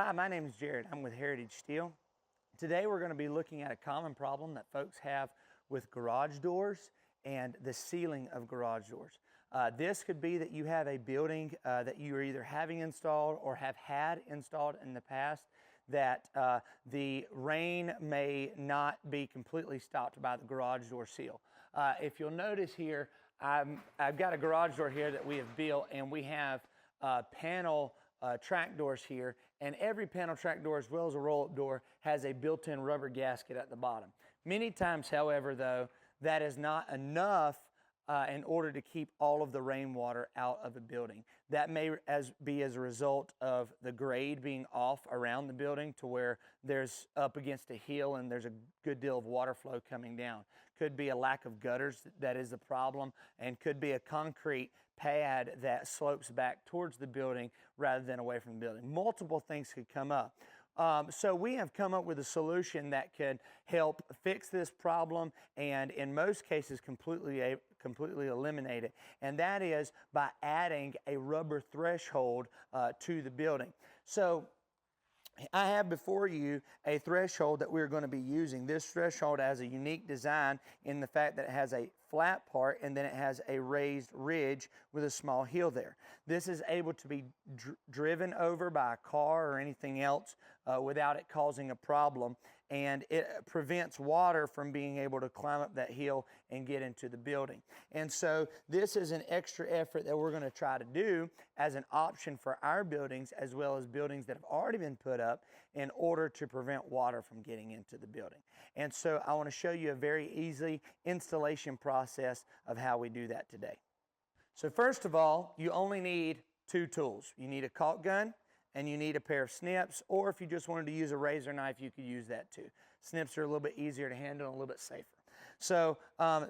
Hi, my name is Jared. I'm with Heritage Steel. Today we're going to be looking at a common problem that folks have with garage doors and the sealing of garage doors. This could be that you have a building that you are either having installed or have had installed in the past that the rain may not be completely stopped by the garage door seal. If you'll notice here, I've got a garage door here that we have built, and we have panel track doors here, and every panel track door, as well as a roll-up door, has a built-in rubber gasket at the bottom. Many times, however, though, that is not enough in order to keep all of the rainwater out of a building. That may be as a result of the grade being off around the building to where there's up against a hill and there's a good deal of water flow coming down. Could be a lack of gutters that is the problem, and could be a concrete pad that slopes back towards the building rather than away from the building. Multiple things could come up. So we have come up with a solution that could help fix this problem and in most cases completely eliminate it. And that is by adding a rubber threshold to the building. So I have before you a threshold that we're going to be using. This threshold has a unique design in the fact that it has a flat part and then it has a raised ridge with a small hill there. This is able to be driven over by a car or anything else without it causing a problem, and it prevents water from being able to climb up that hill and get into the building. And so this is an extra effort that we're going to try to do as an option for our buildings as well as buildings that have already been put up in order to prevent water from getting into the building. And so I want to show you a very easy installation process of how we do that today. So first of all, you only need two tools. You need a caulk gun and you need a pair of snips, or if you just wanted to use a razor knife, you could use that too. Snips are a little bit easier to handle and a little bit safer. So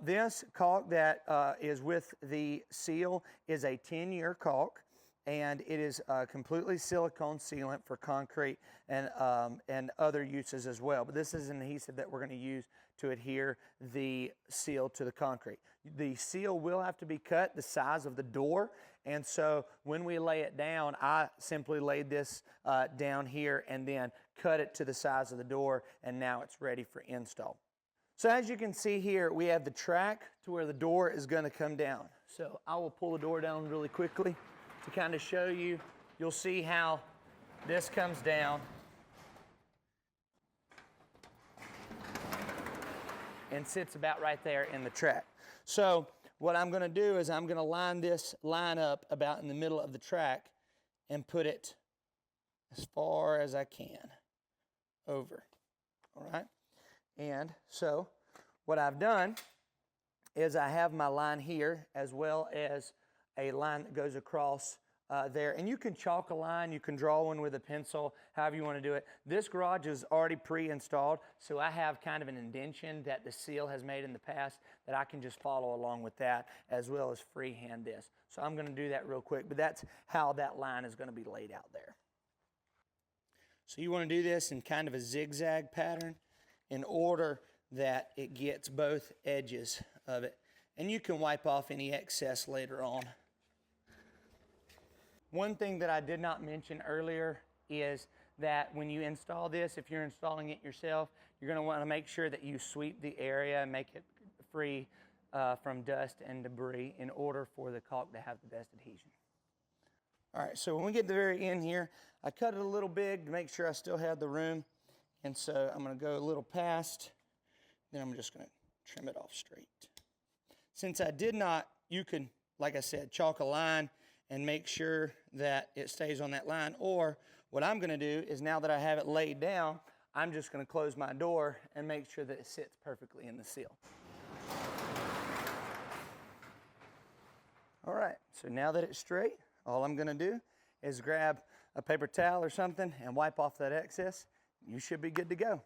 this caulk that is with the seal is a 10-year caulk, and it is completely silicone sealant for concrete and other uses as well. But this is an adhesive that we're going to use to adhere the seal to the concrete. The seal will have to be cut the size of the door, and so when we lay it down, I simply laid this down here and then cut it to the size of the door, and now it's ready for install. So as you can see here, we have the track to where the door is going to come down. So I will pull the door down really quickly to kind of show you. You'll see how this comes down and sits about right there in the track. So what I'm going to do is I'm going to line this line up about in the middle of the track and put it as far as I can over. All right? And so what I've done is I have my line here as well as a line that goes across there. And you can chalk a line, you can draw one with a pencil, however you want to do it. This garage is already pre-installed, so I have kind of an indentation that the seal has made in the past that I can just follow along with that as well as freehand this. So I'm going to do that real quick, but that's how that line is going to be laid out there. So you want to do this in kind of a zigzag pattern in order that it gets both edges of it. And you can wipe off any excess later on. One thing that I did not mention earlier is that when you install this, if you're installing it yourself, you're going to want to make sure that you sweep the area and make it free from dust and debris in order for the caulk to have the best adhesion. All right, so when we get to the very end here, I cut it a little big to make sure I still have the room. And so I'm going to go a little past, then I'm just going to trim it off straight. Since I did not, you can, like I said, chalk a line and make sure that it stays on that line. Or what I'm going to do is now that I have it laid down, I'm just going to close my door and make sure that it sits perfectly in the seal. All right, so now that it's straight, all I'm going to do is grab a paper towel or something and wipe off that excess. You should be good to go.